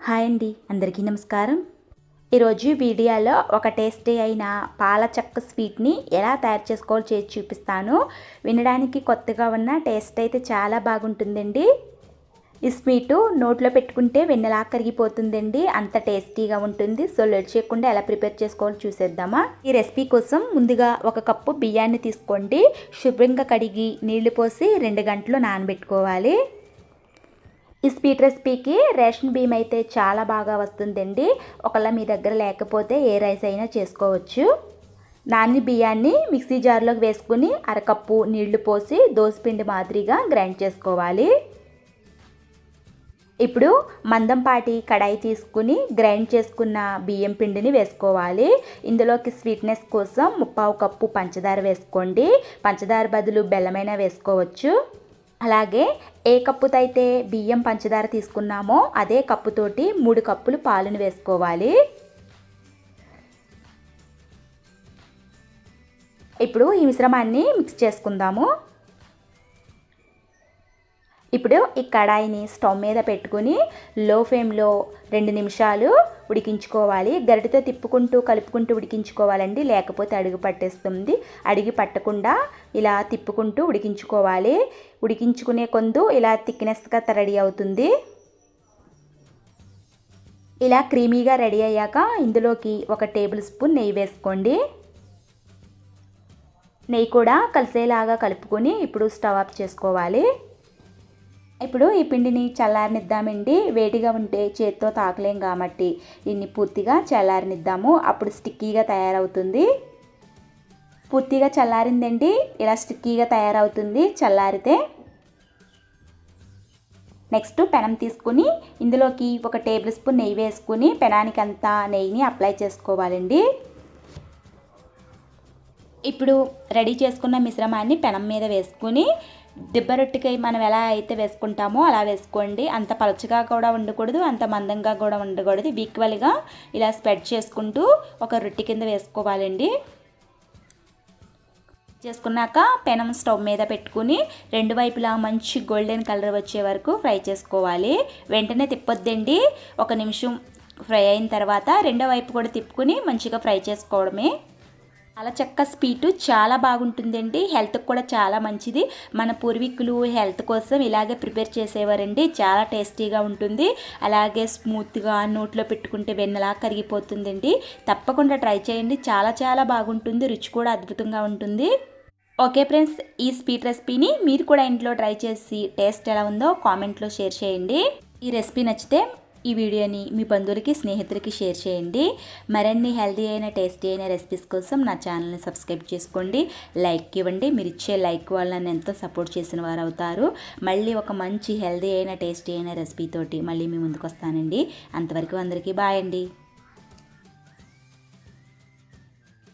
Hi అండి, అందరికీ నమస్కారం. ఈరోజు వీడియోలో ఒక టేస్టీ అయిన పాల చెక్క స్వీట్ని ఎలా తయారు చేసుకోవాలో చేసి చూపిస్తాను. వినడానికి కొత్తగా ఉన్న టేస్ట్ అయితే చాలా బాగుంటుందండి. ఈ స్వీటు నోట్లో పెట్టుకుంటే వెన్నెలా కరిగిపోతుందండి, అంత టేస్టీగా ఉంటుంది. సో లేట్ చేయకుండా ఎలా ప్రిపేర్ చేసుకోవాలో చూసేద్దామా. ఈ రెసిపీ కోసం ముందుగా ఒక కప్పు బియ్యాన్ని తీసుకోండి. శుభ్రంగా కడిగి నీళ్లు పోసి 2 గంటలు నానబెట్టుకోవాలి. ఈ స్వీట్ రెసిపీకి రేషన్ బియ్యం అయితే చాలా బాగా వస్తుందండి. ఒకవేళ మీ దగ్గర లేకపోతే ఏ రైస్ అయినా చేసుకోవచ్చు. నాని బియ్యాన్ని మిక్సీ జార్లోకి వేసుకుని అరకప్పు నీళ్లు పోసి దోసపిండి మాదిరిగా గ్రైండ్ చేసుకోవాలి. ఇప్పుడు మందంపాటి కడాయి తీసుకుని గ్రైండ్ చేసుకున్న బియ్యం పిండిని వేసుకోవాలి. ఇందులోకి స్వీట్నెస్ కోసం 1/2 కప్పు పంచదార వేసుకోండి. పంచదార బదులు బెల్లమైనా వేసుకోవచ్చు. అలాగే ఏ కప్పుతో అయితే బియ్యం పంచదార తీసుకున్నామో అదే కప్పుతోటి 3 కప్పులు పాలను వేసుకోవాలి. ఇప్పుడు ఈ మిశ్రమాన్ని మిక్స్ చేసుకుందాము. ఇప్పుడు ఈ కడాయిని స్టవ్ మీద పెట్టుకుని లో ఫ్లేమ్లో 2 నిమిషాలు ఉడికించుకోవాలి. గరిటెతో తిప్పుకుంటూ కలుపుకుంటూ ఉడికించుకోవాలండి, లేకపోతే అడుగు పట్టేస్తుంది. అడుగు పట్టకుండా ఇలా తిప్పుకుంటూ ఉడికించుకోవాలి. ఉడికించుకునే కొందు ఇలా థిక్నెస్గా రెడీ అవుతుంది. ఇలా క్రీమీగా రెడీ అయ్యాక ఇందులోకి 1 టేబుల్ స్పూన్ నెయ్యి వేసుకోండి. నెయ్యి కూడా కలిసేలాగా కలుపుకొని ఇప్పుడు స్టవ్ ఆఫ్ చేసుకోవాలి. ఇప్పుడు ఈ పిండిని చల్లారనిద్దామండి. వేడిగా ఉంటే చేత్తో తాకలేం కాబట్టి దీన్ని పూర్తిగా చల్లారనిద్దాము. అప్పుడు స్టిక్కీగా తయారవుతుంది. పూర్తిగా చల్లారిందండి, ఇలా స్టిక్కీగా తయారవుతుంది చల్లారితే. నెక్స్ట్ పెనం తీసుకుని ఇందులోకి 1 టేబుల్ స్పూన్ నెయ్యి వేసుకుని పెనానికి అంతా నెయ్యిని అప్లై చేసుకోవాలండి. ఇప్పుడు రెడీ చేసుకున్న మిశ్రమాన్ని పెనం మీద వేసుకుని దిబ్బ రొట్టెకి మనం ఎలా అయితే వేసుకుంటామో అలా వేసుకోండి. అంత పలచగా కూడా ఉండకూడదు, అంత మందంగా కూడా ఉండకూడదు. ఈక్వల్గా ఇలా స్ప్రెడ్ చేసుకుంటూ ఒక రొట్టె కింద వేసుకోవాలండి. చేసుకున్నాక పెనం స్టవ్ మీద పెట్టుకుని 2 వైపులా మంచి గోల్డెన్ కలర్ వచ్చే వరకు ఫ్రై చేసుకోవాలి. వెంటనే తిప్పొద్దండి. 1 నిమిషం ఫ్రై అయిన తర్వాత రెండో వైపు కూడా తిప్పుకుని మంచిగా ఫ్రై చేసుకోవడమే. పాల చెక్క స్వీటు చాలా బాగుంటుందండి, హెల్త్కి కూడా చాలా మంచిది. మన పూర్వీకులు హెల్త్ కోసం ఇలాగే ప్రిపేర్ చేసేవారండి. చాలా టేస్టీగా ఉంటుంది, అలాగే స్మూత్గా నోట్లో పెట్టుకుంటే వెన్నలా కరిగిపోతుందండి. తప్పకుండా ట్రై చేయండి, చాలా చాలా బాగుంటుంది. రుచి కూడా అద్భుతంగా ఉంటుంది. ఓకే ఫ్రెండ్స్, ఈ స్వీట్ రెసిపీని మీరు కూడా ఇంట్లో ట్రై చేసి టేస్ట్ ఎలా ఉందో కామెంట్లో షేర్ చేయండి. ఈ రెసిపీ నచ్చితే ఈ వీడియోని మీ బంధువులకి స్నేహితులకి షేర్ చేయండి. మరిన్ని హెల్తీ అయిన టేస్టీ అయిన రెసిపీస్ కోసం నా ఛానల్ని సబ్స్క్రైబ్ చేసుకోండి. లైక్ ఇవ్వండి, మీరు ఇచ్చే లైక్ వల్ల నన్ను ఎంతో సపోర్ట్ చేసిన వారు అవుతారు. మళ్ళీ ఒక మంచి హెల్తీ అయిన టేస్టీ అయిన రెసిపీ తోటి మళ్ళీ మీ ముందుకు వస్తానండి. అంతవరకు అందరికీ బాయ్ అండి.